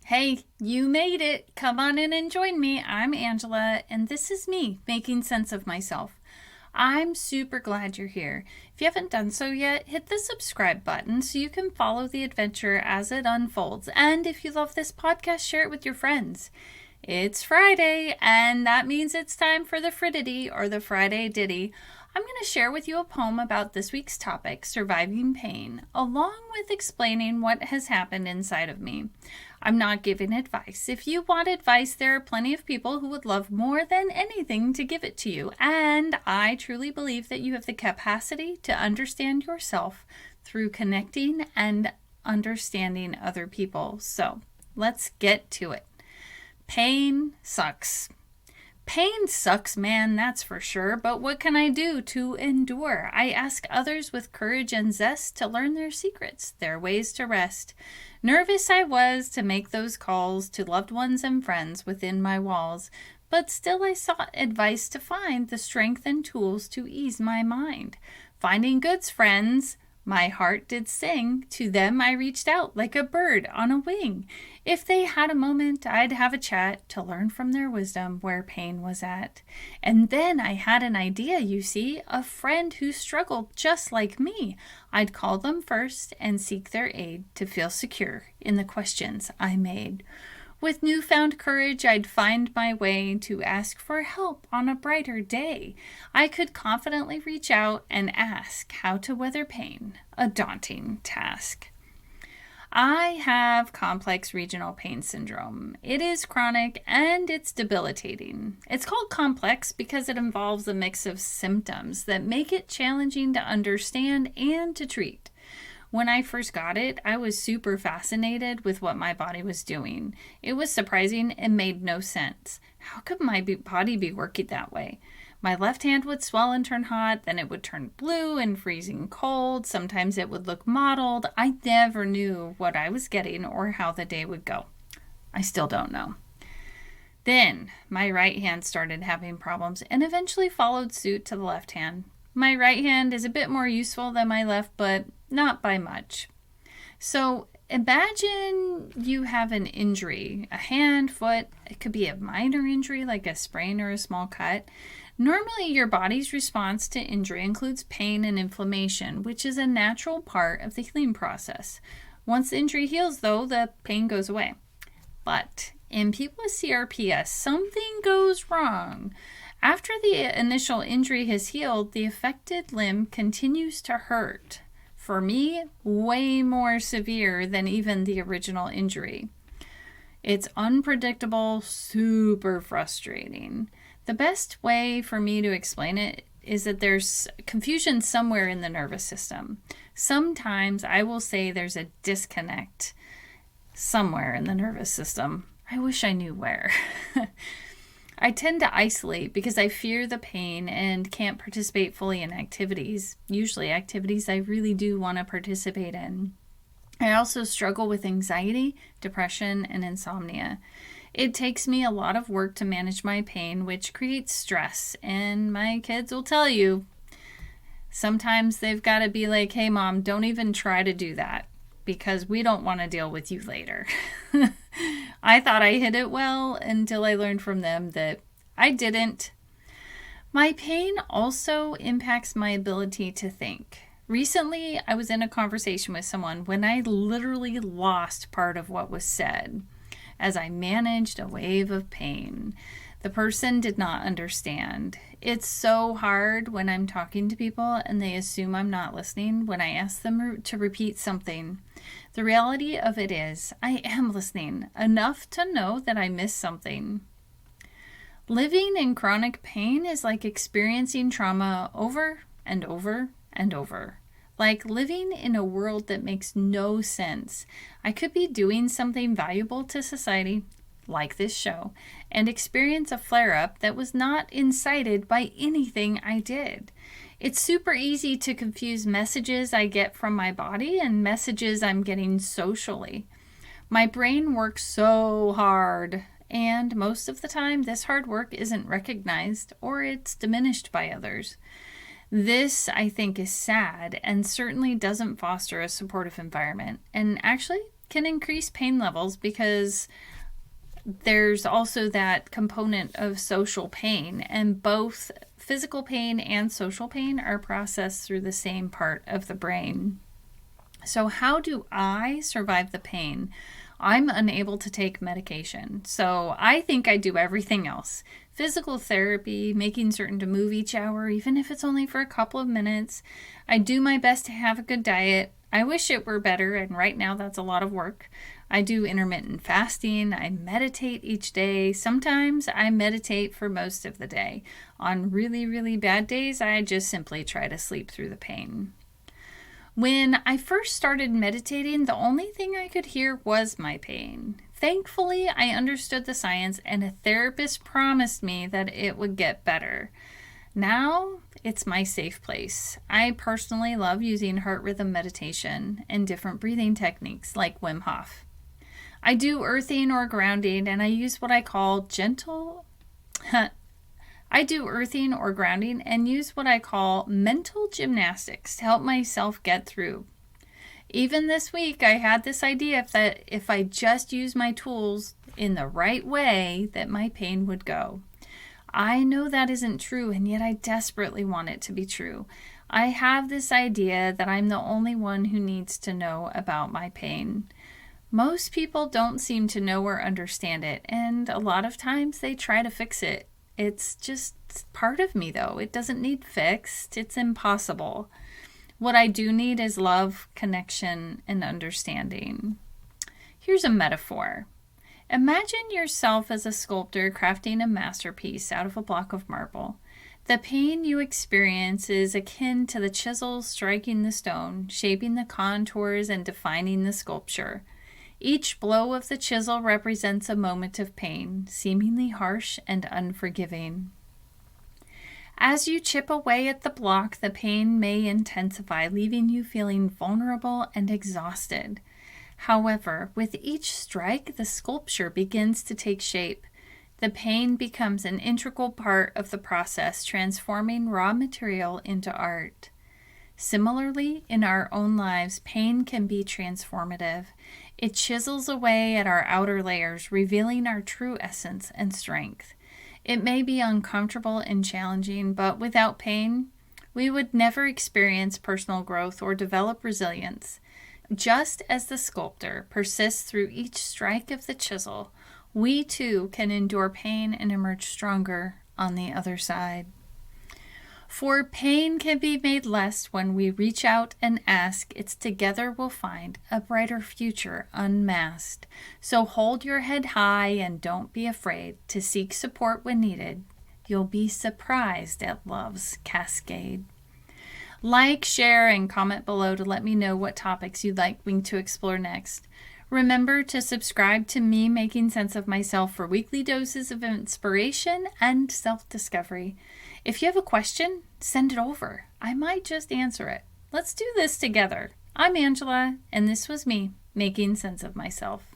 Hey, you made it. Come on in and join me. I'm Angela, and this is me making sense of myself. I'm super glad you're here. If you haven't done so yet, hit the subscribe button so you can follow the adventure as it unfolds. And if you love this podcast, share it with your friends. It's Friday, and that means it's time for the Frittity or the Friday Ditty. I'm going to share with you a poem about this week's topic, surviving pain, along with explaining what has happened inside of me. I'm not giving advice. If you want advice, there are plenty of people who would love more than anything to give it to you. And I truly believe that you have the capacity to understand yourself through connecting and understanding other people. So let's get to it. Pain sucks. Pain sucks, man, that's for sure, but what can I do to endure? I ask others with courage and zest to learn their secrets, their ways to rest. Nervous I was to make those calls to loved ones and friends within my walls, but still I sought advice to find the strength and tools to ease my mind. Finding goods, friends, my heart did sing. To them I reached out like a bird on a wing. If they had a moment, I'd have a chat to learn from their wisdom where pain was at. And then I had an idea, you see, a friend who struggled just like me. I'd call them first and seek their aid to feel secure in the questions I made. With newfound courage, I'd find my way to ask for help on a brighter day. I could confidently reach out and ask how to weather pain, a daunting task. I have complex regional pain syndrome. It is chronic and it's debilitating. It's called complex because it involves a mix of symptoms that make it challenging to understand and to treat. When I first got it, I was super fascinated with what my body was doing. It was surprising and made no sense. How could my body be working that way? My left hand would swell and turn hot, then it would turn blue and freezing cold. Sometimes it would look mottled. I never knew what I was getting or how the day would go. I still don't know. Then my right hand started having problems and eventually followed suit to the left hand. My right hand is a bit more useful than my left, but not by much. So imagine you have an injury, a hand, foot. It could be a minor injury like a sprain or a small cut. Normally, your body's response to injury includes pain and inflammation, which is a natural part of the healing process. Once the injury heals, though, the pain goes away. But in people with CRPS, something goes wrong. After the initial injury has healed, the affected limb continues to hurt. For me, way more severe than even the original injury. It's unpredictable, super frustrating. The best way for me to explain it is that there's confusion somewhere in the nervous system. Sometimes I will say there's a disconnect somewhere in the nervous system. I wish I knew where. I tend to isolate because I fear the pain and can't participate fully in activities, usually activities I really do want to participate in. I also struggle with anxiety, depression, and insomnia. It takes me a lot of work to manage my pain, which creates stress, and my kids will tell you, sometimes they've got to be like, hey mom, don't even try to do that because we don't want to deal with you later. I thought I hid it well until I learned from them that I didn't. My pain also impacts my ability to think. Recently, I was in a conversation with someone when I literally lost part of what was said as I managed a wave of pain. The person did not understand. It's so hard when I'm talking to people and they assume I'm not listening when I ask them to repeat something. The reality of it is, I am listening enough to know that I missed something. Living in chronic pain is like experiencing trauma over and over and over. Like living in a world that makes no sense. I could be doing something valuable to society, like this show, and experience a flare-up that was not incited by anything I did. It's super easy to confuse messages I get from my body and messages I'm getting socially. My brain works so hard, and most of the time this hard work isn't recognized or it's diminished by others. This, I think, is sad and certainly doesn't foster a supportive environment and actually can increase pain levels because there's also that component of social pain, and both physical pain and social pain are processed through the same part of the brain. So how do I survive the pain? I'm unable to take medication, so I think I do everything else. Physical therapy, making certain to move each hour, even if it's only for a couple of minutes. I do my best to have a good diet. I wish it were better, and right now that's a lot of work. I do intermittent fasting. I meditate each day. Sometimes I meditate for most of the day. On really, really bad days, I just simply try to sleep through the pain. When I first started meditating, the only thing I could hear was my pain. Thankfully, I understood the science, and a therapist promised me that it would get better. Now, it's my safe place. I personally love using heart rhythm meditation and different breathing techniques like Wim Hof. I do earthing or grounding, and I use what I call mental gymnastics to help myself get through. Even this week, I had this idea that if I just use my tools in the right way, that my pain would go. I know that isn't true, and yet I desperately want it to be true. I have this idea that I'm the only one who needs to know about my pain. Most people don't seem to know or understand it, and a lot of times they try to fix it. It's just part of me, though. It doesn't need fixed. It's impossible. What I do need is love, connection, and understanding. Here's a metaphor. Imagine yourself as a sculptor crafting a masterpiece out of a block of marble. The pain you experience is akin to the chisel striking the stone, shaping the contours and defining the sculpture. Each blow of the chisel represents a moment of pain, seemingly harsh and unforgiving. As you chip away at the block, the pain may intensify, leaving you feeling vulnerable and exhausted. However, with each strike, the sculpture begins to take shape. The pain becomes an integral part of the process, transforming raw material into art. Similarly, in our own lives, pain can be transformative. It chisels away at our outer layers, revealing our true essence and strength. It may be uncomfortable and challenging, but without pain, we would never experience personal growth or develop resilience. Just as the sculptor persists through each strike of the chisel, we too can endure pain and emerge stronger on the other side. For pain can be made less when we reach out and ask. It's together we'll find a brighter future unmasked. So hold your head high and don't be afraid to seek support when needed. You'll be surprised at love's cascade. Like, share, and comment below to let me know what topics you'd like me to explore next. Remember to subscribe to Me Making Sense of Myself for weekly doses of inspiration and self-discovery. If you have a question, send it over. I might just answer it. Let's do this together. I'm Angela, and this was me making sense of myself.